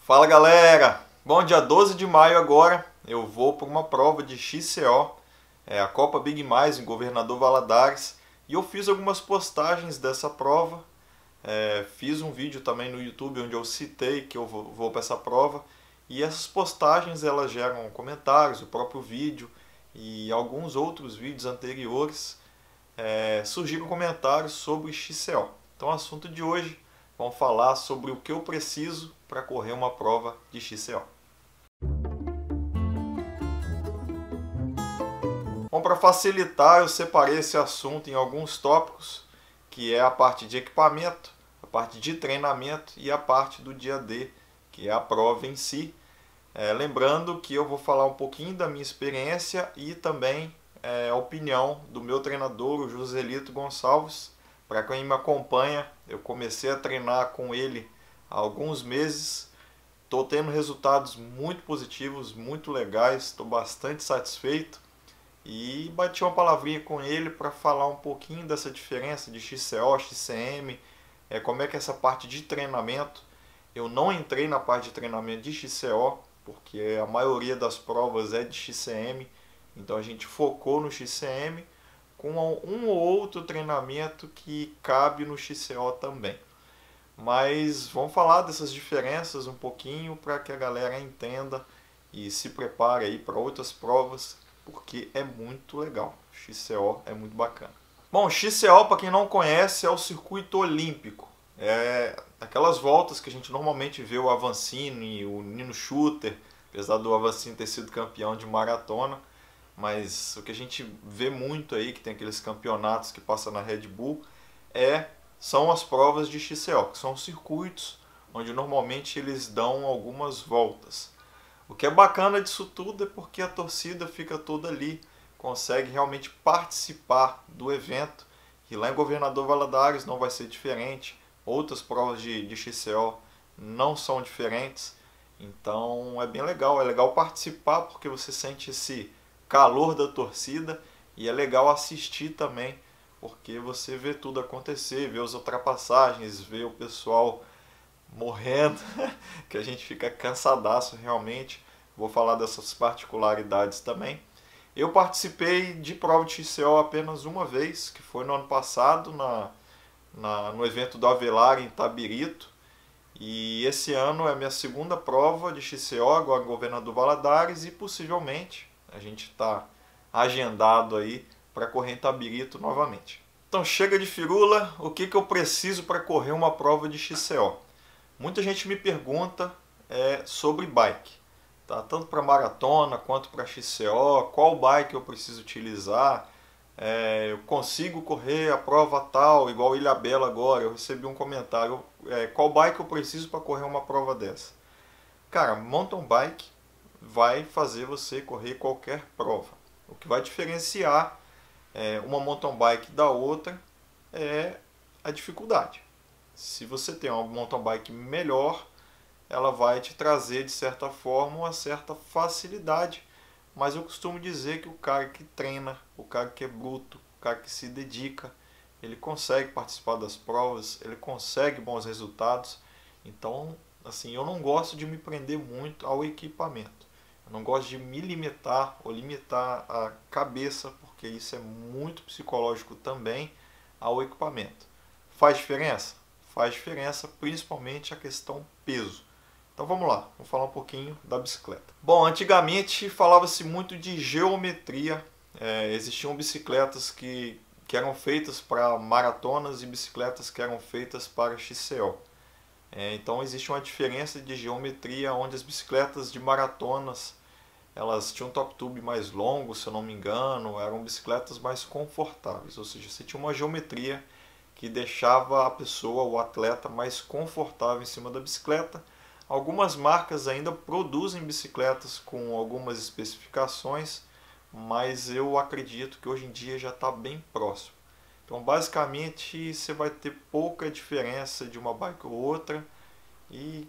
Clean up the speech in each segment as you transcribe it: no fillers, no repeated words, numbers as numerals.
Fala galera! Bom, dia 12 de maio agora eu vou para uma prova de XCO, a Copa Big Mais em Governador Valadares, e eu fiz algumas postagens dessa prova, fiz um vídeo também no YouTube onde eu citei que eu vou para essa prova, e essas postagens elas geram comentários, o próprio vídeo e alguns outros vídeos anteriores surgiram comentários sobre XCO. Então o assunto de hoje, vamos falar sobre o que eu preciso para correr uma prova de XCO. Bom, para facilitar, eu separei esse assunto em alguns tópicos, que é a parte de equipamento, a parte de treinamento e a parte do dia D, que é a prova em si. Lembrando que eu vou falar um pouquinho da minha experiência e também a opinião do meu treinador, o Joselito Gonçalves. Para quem me acompanha, eu comecei a treinar com ele há alguns meses. Estou tendo resultados muito positivos, muito legais, estou bastante satisfeito. E bati uma palavrinha com ele para falar um pouquinho dessa diferença de XCO, XCM, como é que é essa parte de treinamento. Eu não entrei na parte de treinamento de XCO, porque a maioria das provas é de XCM, então a gente focou no XCM com um ou outro treinamento que cabe no XCO também. Mas vamos falar dessas diferenças um pouquinho para que a galera entenda e se prepare aí para outras provas, porque é muito legal. XCO é muito bacana. Bom, XCO, para quem não conhece, é o circuito olímpico. É aquelas voltas que a gente normalmente vê o Avancini, o Nino Schurter, apesar do Avancini ter sido campeão de maratona, mas o que a gente vê muito aí, que tem aqueles campeonatos que passa na Red Bull, são as provas de XCO, que são circuitos onde normalmente eles dão algumas voltas. O que é bacana disso tudo é porque a torcida fica toda ali, consegue realmente participar do evento, e lá em Governador Valadares não vai ser diferente, outras provas de XCO não são diferentes, então é bem legal, é legal participar porque você sente esse calor da torcida e é legal assistir também, porque você vê tudo acontecer, vê as ultrapassagens, vê o pessoal morrendo, que a gente fica cansadaço realmente. Vou falar dessas particularidades também. Eu participei de prova de XCO apenas uma vez, que foi no ano passado, no evento do Avelar em Itabirito. E esse ano é a minha segunda prova de XCO, agora em Governador Valadares, e possivelmente a gente está agendado aí para correr em Itabirito novamente. Então chega de firula, o que eu preciso para correr uma prova de XCO? Muita gente me pergunta sobre bike, tá? Tanto para maratona quanto para XCO, qual bike eu preciso utilizar, eu consigo correr a prova tal, igual Ilhabela agora, eu recebi um comentário, qual bike eu preciso para correr uma prova dessa? Cara, mountain bike vai fazer você correr qualquer prova. O que vai diferenciar uma mountain bike da outra é a dificuldade. Se você tem uma mountain bike melhor, ela vai te trazer de certa forma uma certa facilidade. Mas eu costumo dizer que o cara que treina, o cara que é bruto, o cara que se dedica, ele consegue participar das provas, ele consegue bons resultados. Então, assim, eu não gosto de me prender muito ao equipamento. Eu não gosto de me limitar ou limitar a cabeça, porque isso é muito psicológico também, ao equipamento. Faz diferença? Faz diferença, principalmente a questão peso. Então vamos lá, vamos falar um pouquinho da bicicleta. Bom, antigamente falava-se muito de geometria. Existiam bicicletas que eram feitas para maratonas e bicicletas que eram feitas para XCO. Então existe uma diferença de geometria, onde as bicicletas de maratonas elas tinham um top tube mais longo, se eu não me engano, eram bicicletas mais confortáveis, ou seja, você tinha uma geometria que deixava a pessoa, o atleta, mais confortável em cima da bicicleta. Algumas marcas ainda produzem bicicletas com algumas especificações, mas eu acredito que hoje em dia já está bem próximo. Então basicamente você vai ter pouca diferença de uma bike ou outra, e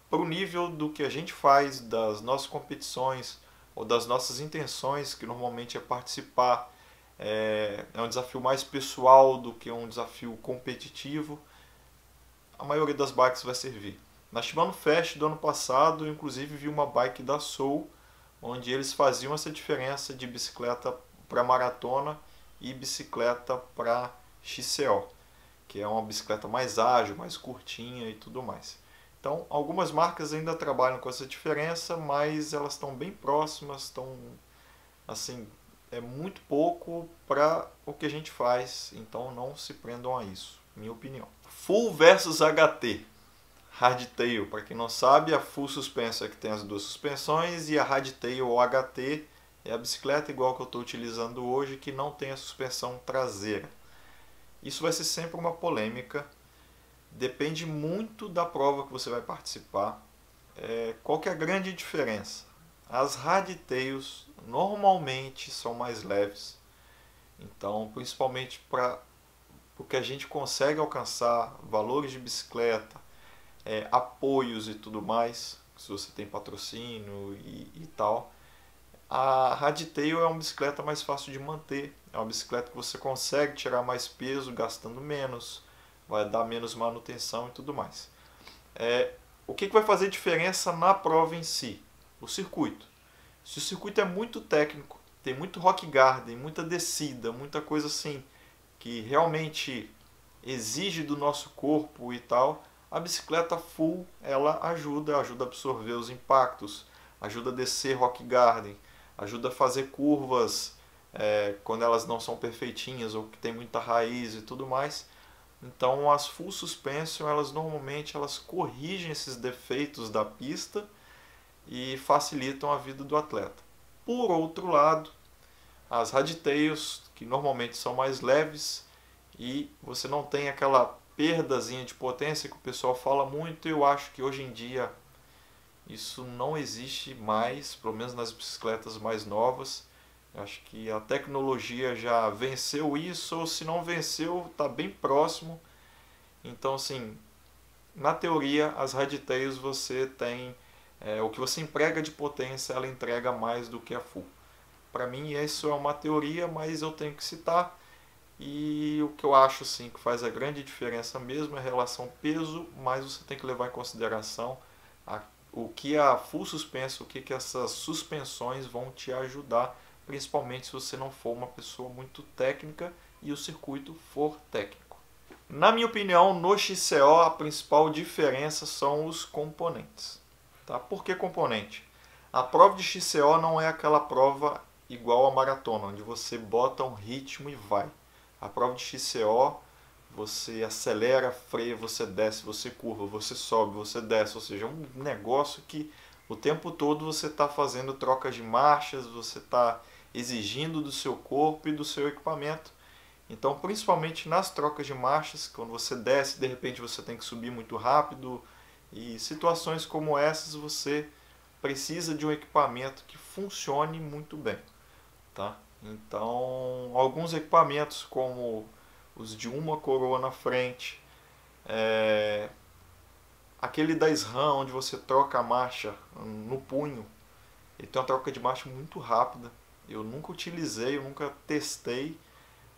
para o nível do que a gente faz, das nossas competições ou das nossas intenções, que normalmente é participar, é um desafio mais pessoal do que um desafio competitivo, a maioria das bikes vai servir. Na Shimano Fest do ano passado, eu inclusive vi uma bike da Soul, onde eles faziam essa diferença de bicicleta para maratona e bicicleta para XCO, que é uma bicicleta mais ágil, mais curtinha e tudo mais. Então, algumas marcas ainda trabalham com essa diferença, mas elas estão bem próximas, estão assim, é muito pouco para o que a gente faz, então não se prendam a isso, minha opinião. Full versus HT. Hardtail, para quem não sabe, a Full Suspension é que tem as duas suspensões e a Hardtail ou HT é a bicicleta igual que eu estou utilizando hoje, que não tem a suspensão traseira. Isso vai ser sempre uma polêmica, depende muito da prova que você vai participar. Qual que é a grande diferença? As Hardtails normalmente são mais leves, então principalmente para porque a gente consegue alcançar valores de bicicleta, apoios e tudo mais, se você tem patrocínio e tal. A Hardtail é uma bicicleta mais fácil de manter, é uma bicicleta que você consegue tirar mais peso gastando menos, vai dar menos manutenção e tudo mais. O que vai fazer diferença na prova em si? O circuito. Se o circuito é muito técnico, tem muito rock garden, muita descida, muita coisa assim, que realmente exige do nosso corpo e tal, a bicicleta full ela ajuda a absorver os impactos, ajuda a descer rock garden, ajuda a fazer curvas quando elas não são perfeitinhas ou que tem muita raiz e tudo mais. Então as full suspension normalmente corrigem esses defeitos da pista e facilitam a vida do atleta. Por outro lado, as Hardtails, que normalmente são mais leves e você não tem aquela perdazinha de potência que o pessoal fala muito, eu acho que hoje em dia isso não existe mais, pelo menos nas bicicletas mais novas. Eu acho que a tecnologia já venceu isso, ou se não venceu, está bem próximo. Então, assim, na teoria, as Hardtails você tem o que você emprega de potência, ela entrega mais do que a full. Para mim, isso é uma teoria, mas eu tenho que citar. E o que eu acho assim, que faz a grande diferença mesmo é a relação peso, mas você tem que levar em consideração o que a full suspension, o que essas suspensões vão te ajudar, principalmente se você não for uma pessoa muito técnica e o circuito for técnico. Na minha opinião, no XCO a principal diferença são os componentes. Tá? Por que componente? A prova de XCO não é aquela prova igual a maratona, onde você bota um ritmo e vai. A prova de XCO, você acelera, freia, você desce, você curva, você sobe, você desce. Ou seja, é um negócio que o tempo todo você está fazendo trocas de marchas, você está exigindo do seu corpo e do seu equipamento. Então, principalmente nas trocas de marchas, quando você desce, de repente você tem que subir muito rápido. E situações como essas, você precisa de um equipamento que funcione muito bem. Tá? Então, alguns equipamentos como os de uma coroa na frente, aquele da SRAM onde você troca a marcha no punho, ele tem uma troca de marcha muito rápida. Eu nunca utilizei, eu nunca testei,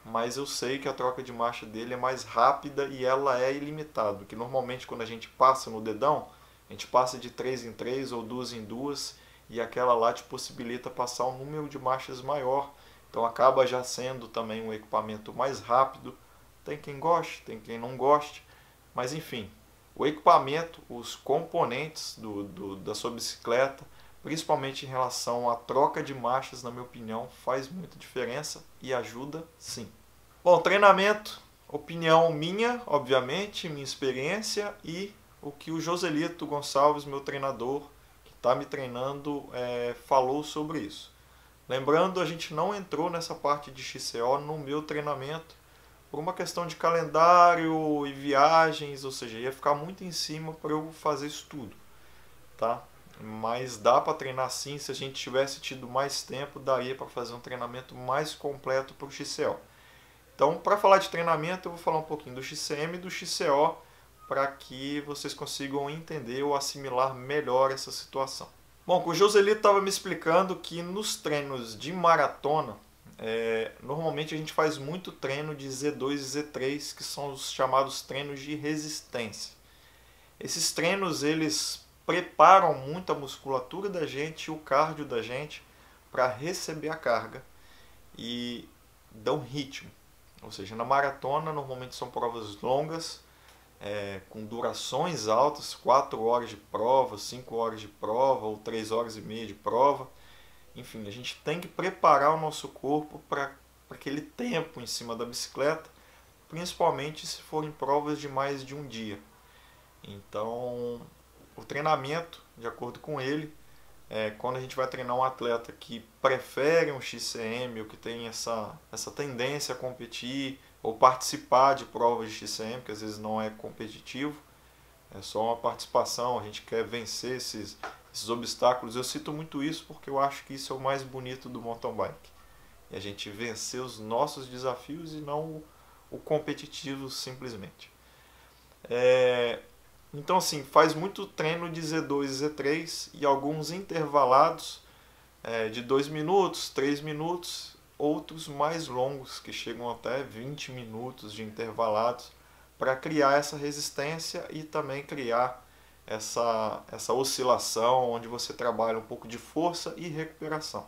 mas eu sei que a troca de marcha dele é mais rápida e ela é ilimitada, que normalmente quando a gente passa no dedão, a gente passa de 3 em 3 ou 2 em 2 e aquela lá te possibilita passar um número de marchas maior. Então acaba já sendo também um equipamento mais rápido. Tem quem goste, tem quem não goste. Mas enfim, o equipamento, os componentes da sua bicicleta, principalmente em relação à troca de marchas, na minha opinião, faz muita diferença e ajuda sim. Bom, treinamento, opinião minha, obviamente, minha experiência e o que o Joselito Gonçalves, meu treinador, que está me treinando, falou sobre isso. Lembrando, a gente não entrou nessa parte de XCO no meu treinamento por uma questão de calendário e viagens, ou seja, ia ficar muito em cima para eu fazer isso tudo, tá? Mas dá para treinar sim, se a gente tivesse tido mais tempo, daria para fazer um treinamento mais completo para o XCO. Então, para falar de treinamento, eu vou falar um pouquinho do XCM e do XCO para que vocês consigam entender ou assimilar melhor essa situação. Bom, o Joselito estava me explicando que nos treinos de maratona, normalmente a gente faz muito treino de Z2 e Z3, que são os chamados treinos de resistência. Esses treinos, eles preparam muito a musculatura da gente e o cardio da gente para receber a carga e dão ritmo. Ou seja, na maratona normalmente são provas longas, com durações altas, 4 horas de prova, 5 horas de prova ou 3 horas e meia de prova. Enfim, a gente tem que preparar o nosso corpo para aquele tempo em cima da bicicleta, principalmente se forem provas de mais de um dia. Então, o treinamento, de acordo com ele, quando a gente vai treinar um atleta que prefere um XCM ou que tem essa tendência a competir ou participar de provas de XCM, que às vezes não é competitivo, é só uma participação, a gente quer vencer esses obstáculos. Eu cito muito isso porque eu acho que isso é o mais bonito do mountain bike. É a gente vencer os nossos desafios e não o competitivo simplesmente. Então assim, faz muito treino de Z2 e Z3 e alguns intervalados de 2 minutos, 3 minutos, outros mais longos que chegam até 20 minutos de intervalados para criar essa resistência e também criar essa oscilação onde você trabalha um pouco de força e recuperação.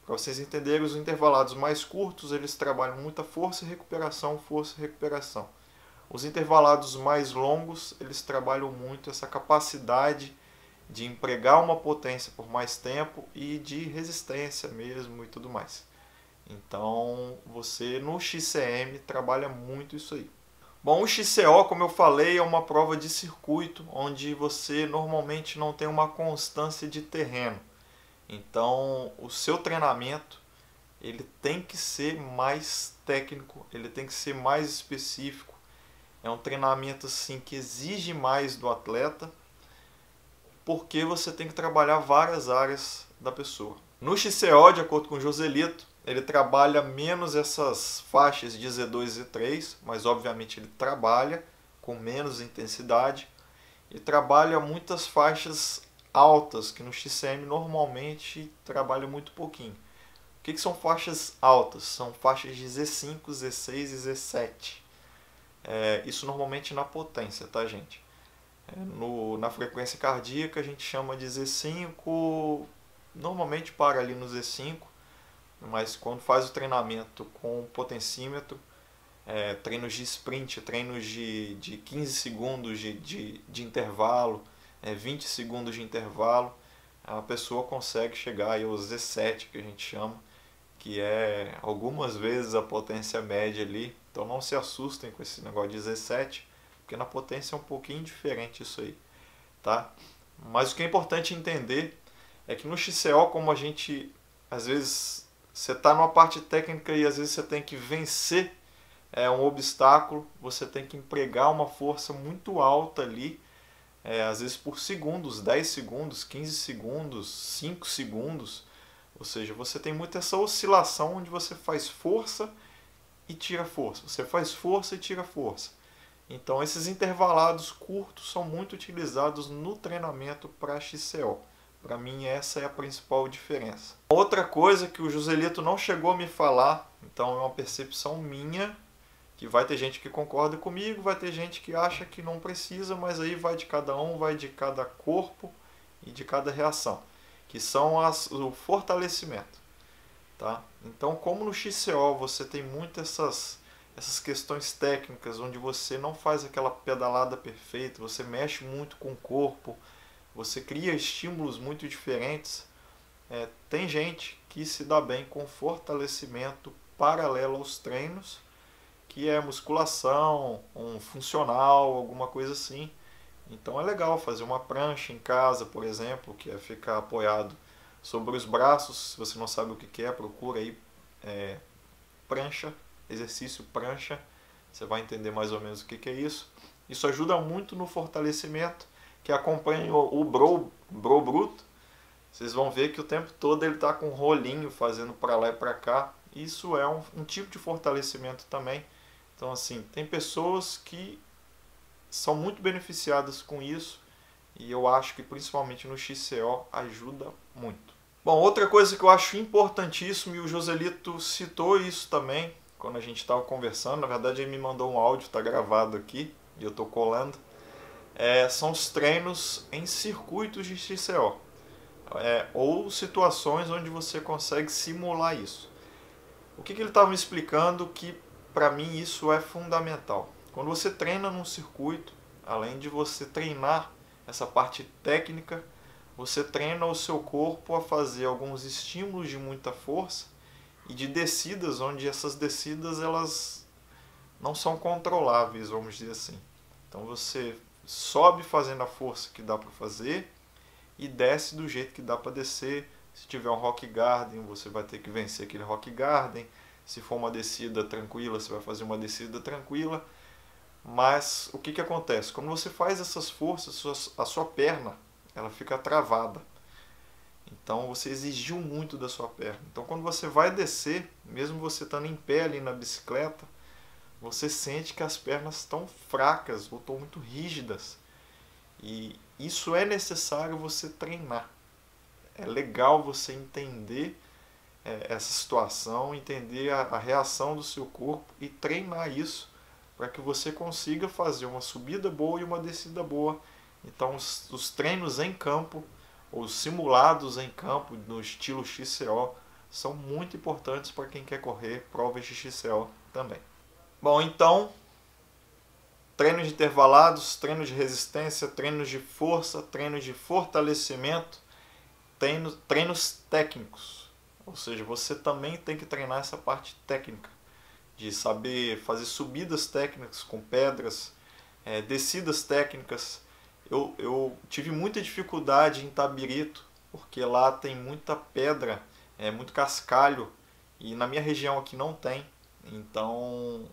Para vocês entenderem, os intervalados mais curtos, eles trabalham muita força e recuperação, força e recuperação. Os intervalados mais longos, eles trabalham muito essa capacidade de empregar uma potência por mais tempo e de resistência mesmo e tudo mais. Então, você no XCM trabalha muito isso aí. Bom, o XCO, como eu falei, é uma prova de circuito, onde você normalmente não tem uma constância de terreno. Então, o seu treinamento, ele tem que ser mais técnico, ele tem que ser mais específico. É um treinamento assim que exige mais do atleta, porque você tem que trabalhar várias áreas da pessoa. No XCO, de acordo com o Joselito, ele trabalha menos essas faixas de Z2 e Z3, mas obviamente ele trabalha com menos intensidade e trabalha muitas faixas altas, que no XCM normalmente trabalha muito pouquinho. O que são faixas altas? São faixas de Z5, Z6 e Z7. Isso normalmente na potência, tá, gente? Na frequência cardíaca a gente chama de Z5, normalmente para ali no Z5, mas quando faz o treinamento com potencímetro, treinos de sprint, treinos de 15 segundos de intervalo, 20 segundos de intervalo, a pessoa consegue chegar aí ao Z7, que a gente chama, que é algumas vezes a potência média ali. Então não se assustem com esse negócio de Z7, porque na potência é um pouquinho diferente isso aí, tá? Mas o que é importante entender é que no XCO, como a gente, às vezes, você está numa parte técnica e às vezes você tem que vencer um obstáculo, você tem que empregar uma força muito alta ali, às vezes por segundos, 10 segundos, 15 segundos, 5 segundos. Ou seja, você tem muito essa oscilação onde você faz força e tira força. Você faz força e tira força. Então esses intervalados curtos são muito utilizados no treinamento para XCO. Para mim essa é a principal diferença. Outra coisa que o Joselito não chegou a me falar, então é uma percepção minha, que vai ter gente que concorda comigo, vai ter gente que acha que não precisa, mas aí vai de cada um, vai de cada corpo e de cada reação, que são o fortalecimento. Tá? Então, como no XCO você tem muitas essas questões técnicas, onde você não faz aquela pedalada perfeita, você mexe muito com o corpo, você cria estímulos muito diferentes, tem gente que se dá bem com fortalecimento paralelo aos treinos, que é musculação, um funcional, alguma coisa assim. Então é legal fazer uma prancha em casa, por exemplo, que é ficar apoiado sobre os braços. Se você não sabe o que é, procura aí prancha, exercício prancha, você vai entender mais ou menos o que é isso. Isso ajuda muito no fortalecimento, que acompanha o bro bruto. Vocês vão ver que o tempo todo ele está com um rolinho fazendo para lá e para cá. Isso é um tipo de fortalecimento também. Então assim, tem pessoas que são muito beneficiadas com isso e eu acho que principalmente no XCO ajuda muito. Bom, outra coisa que eu acho importantíssimo, e o Joselito citou isso também quando a gente estava conversando, na verdade ele me mandou um áudio, está gravado aqui e eu estou colando, são os treinos em circuitos de XCO, ou situações onde você consegue simular isso. O que ele estava me explicando que para mim isso é fundamental. Quando você treina num circuito, além de você treinar essa parte técnica, você treina o seu corpo a fazer alguns estímulos de muita força e de descidas, onde essas descidas elas não são controláveis, vamos dizer assim. Então você sobe fazendo a força que dá para fazer e desce do jeito que dá para descer. Se tiver um rock garden, você vai ter que vencer aquele rock garden. Se for uma descida tranquila, você vai fazer uma descida tranquila. Mas o que acontece? Quando você faz essas forças, a sua perna ela fica travada. Então você exigiu muito da sua perna. Então quando você vai descer, mesmo você estando em pé ali na bicicleta, você sente que as pernas estão fracas ou estão muito rígidas. E isso é necessário você treinar. É legal você entender essa situação, entender a reação do seu corpo e treinar isso para que você consiga fazer uma subida boa e uma descida boa. Então os treinos em campo, os simulados em campo no estilo XCO, são muito importantes para quem quer correr provas de XCO também. Bom, então, treinos de intervalados, treinos de resistência, treinos de força, treinos de fortalecimento, treinos técnicos. Ou seja, você também tem que treinar essa parte técnica, de saber fazer subidas técnicas com pedras, descidas técnicas. Eu tive muita dificuldade em Itabirito, porque lá tem muita pedra, muito cascalho, e na minha região aqui não tem. Então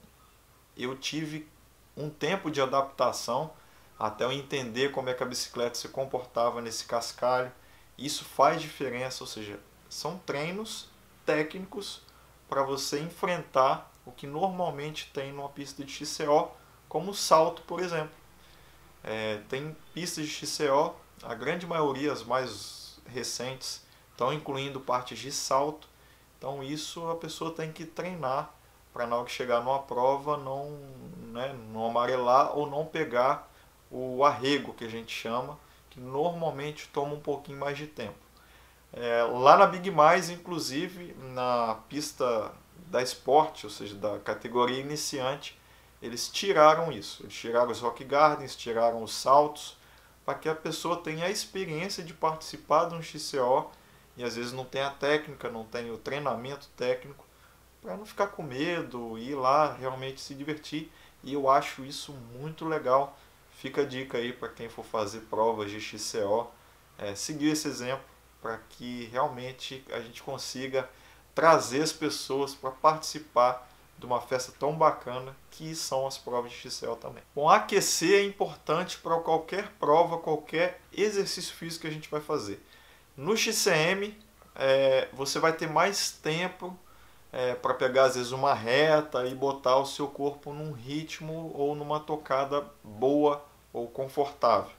eu tive um tempo de adaptação até eu entender como é que a bicicleta se comportava nesse cascalho. Isso faz diferença, ou seja, são treinos técnicos para você enfrentar o que normalmente tem numa pista de XCO, como o salto, por exemplo. Tem pistas de XCO, a grande maioria, as mais recentes, estão incluindo partes de salto. Então isso a pessoa tem que treinar para na hora que chegar numa prova não amarelar ou não pegar o arrego, que a gente chama, que normalmente toma um pouquinho mais de tempo. Lá na Big Mais, inclusive, na pista da Sport, ou seja, da categoria iniciante, eles tiraram isso. Eles tiraram os rock gardens, tiraram os saltos, para que a pessoa tenha a experiência de participar de um XCO e às vezes não tem a técnica, não tem o treinamento técnico, para não ficar com medo e ir lá realmente se divertir. E eu acho isso muito legal. Fica a dica aí para quem for fazer provas de XCO, seguir esse exemplo para que realmente a gente consiga trazer as pessoas para participar de uma festa tão bacana que são as provas de XCO também. Bom, aquecer é importante para qualquer prova, qualquer exercício físico que a gente vai fazer. No XCM, você vai ter mais tempo para pegar às vezes uma reta e botar o seu corpo num ritmo ou numa tocada boa ou confortável.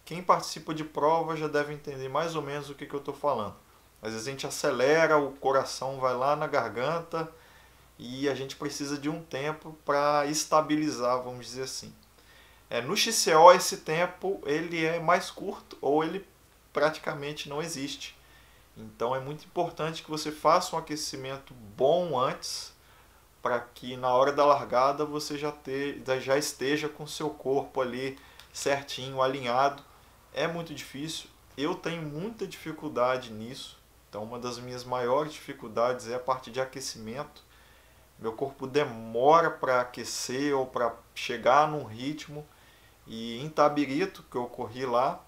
Quem participa de prova já deve entender mais ou menos o que eu estou falando. Às vezes a gente acelera, o coração vai lá na garganta e a gente precisa de um tempo para estabilizar, vamos dizer assim. No XCO esse tempo ele é mais curto ou ele praticamente não existe. Então é muito importante que você faça um aquecimento bom antes, para que na hora da largada você já esteja com o seu corpo ali certinho, alinhado. É muito difícil, eu tenho muita dificuldade nisso. Então uma das minhas maiores dificuldades é a parte de aquecimento. Meu corpo demora para aquecer ou para chegar num ritmo. E em Itabirito, que eu corri lá,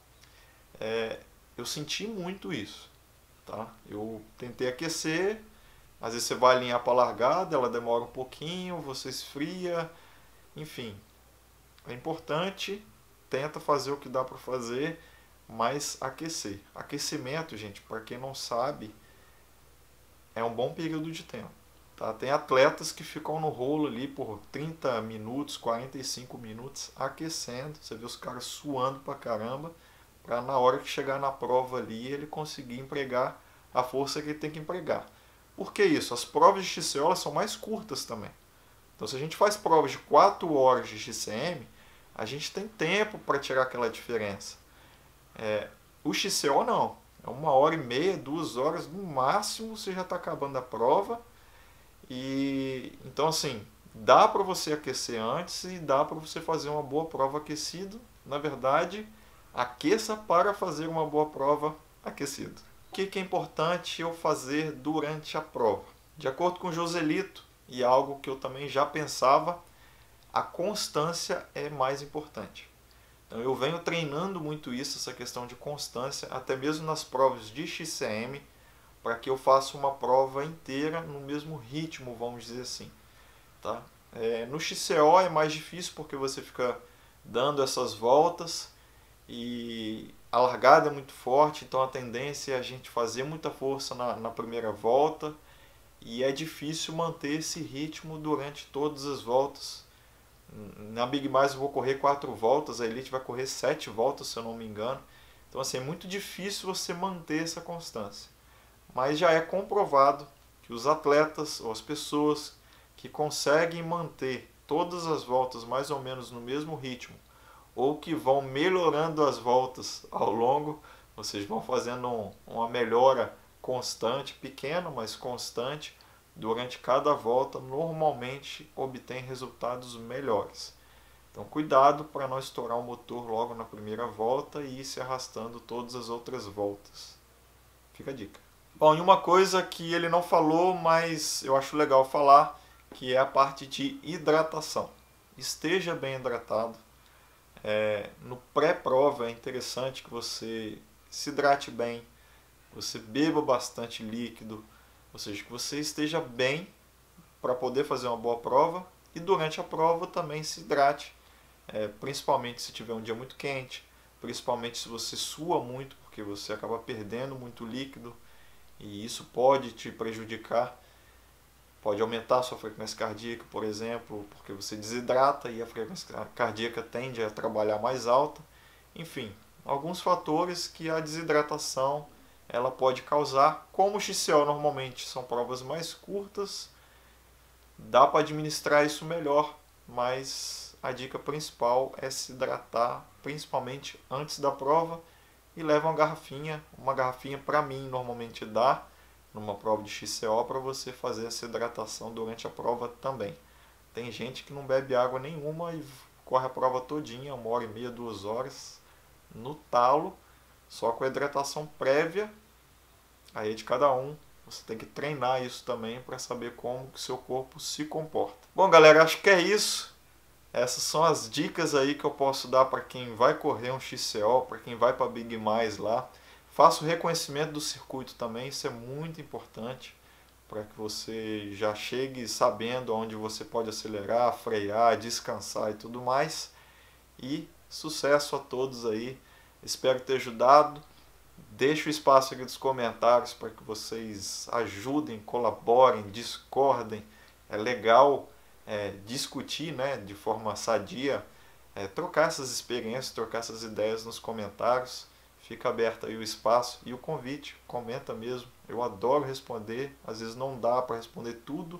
eu senti muito isso. Tá? Eu tentei aquecer, às vezes você vai alinhar para a largada, ela demora um pouquinho, você esfria, enfim. É importante, tenta fazer o que dá para fazer, mas aquecer. Aquecimento, gente, para quem não sabe, é um bom período de tempo. Tá? Tem atletas que ficam no rolo ali por 30 minutos, 45 minutos aquecendo. Você vê os caras suando pra caramba, para na hora que chegar na prova ali ele conseguir empregar a força que ele tem que empregar. Por que isso? As provas de XCO são mais curtas também. Então se a gente faz provas de 4 horas de XCM, a gente tem tempo para tirar aquela diferença. O XCO não, é 1h30, 2 horas, no máximo você já está acabando a prova. E então assim, dá para você aquecer antes e dá para você fazer uma boa prova aquecido. Na verdade, aqueça para fazer uma boa prova aquecido. O que é importante eu fazer durante a prova? De acordo com o Joselito, e algo que eu também já pensava, a constância é mais importante. Então eu venho treinando muito isso, essa questão de constância, até mesmo nas provas de XCM, para que eu faça uma prova inteira no mesmo ritmo, vamos dizer assim. Tá? No XCO é mais difícil porque você fica dando essas voltas e a largada é muito forte, então a tendência é a gente fazer muita força na primeira volta e é difícil manter esse ritmo durante todas as voltas. Na Big Mais eu vou correr 4 voltas, a Elite vai correr 7 voltas, se eu não me engano. Então assim, é muito difícil você manter essa constância. Mas já é comprovado que os atletas ou as pessoas que conseguem manter todas as voltas mais ou menos no mesmo ritmo, ou que vão melhorando as voltas ao longo, vocês vão fazendo uma melhora constante, pequena, mas constante, durante cada volta, normalmente obtém resultados melhores. Então cuidado para não estourar o motor logo na primeira volta e ir se arrastando todas as outras voltas. Fica a dica. Bom, e uma coisa que ele não falou, mas eu acho legal falar, que é a parte de hidratação. Esteja bem hidratado. No pré-prova é interessante que você se hidrate bem, você beba bastante líquido, ou seja, que você esteja bem para poder fazer uma boa prova e durante a prova também se hidrate, principalmente se tiver um dia muito quente, principalmente se você sua muito, porque você acaba perdendo muito líquido e isso pode te prejudicar, pode aumentar a sua frequência cardíaca, por exemplo, porque você desidrata e a frequência cardíaca tende a trabalhar mais alta. Enfim, alguns fatores que a desidratação ela pode causar. Como o XCO normalmente são provas mais curtas, dá para administrar isso melhor, mas a dica principal é se hidratar, principalmente antes da prova, e leva uma garrafinha para mim normalmente dá, numa prova de XCO, para você fazer essa hidratação durante a prova também. Tem gente que não bebe água nenhuma e corre a prova todinha, 1h30, 2 horas, no talo, só com a hidratação prévia. Aí é de cada um, você tem que treinar isso também para saber como que o seu corpo se comporta. Bom galera, acho que é isso. Essas são as dicas aí que eu posso dar para quem vai correr um XCO, para quem vai para Big Mais lá. Faça o reconhecimento do circuito também, isso é muito importante, para que você já chegue sabendo onde você pode acelerar, frear, descansar e tudo mais. E sucesso a todos aí, espero ter ajudado. Deixe o espaço aqui dos comentários para que vocês ajudem, colaborem, discordem. É legal discutir, né, de forma sadia, trocar essas experiências, trocar essas ideias nos comentários. Fica aberto aí o espaço e o convite, comenta mesmo. Eu adoro responder, às vezes não dá para responder tudo,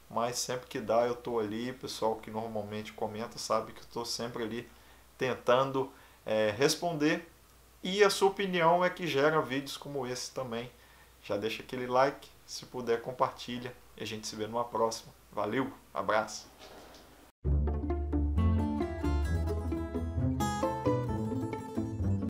mas sempre que dá eu estou ali. O pessoal que normalmente comenta sabe que eu estou sempre ali tentando responder. E a sua opinião é que gera vídeos como esse também. Já deixa aquele like, se puder compartilha e a gente se vê numa próxima. Valeu, abraço!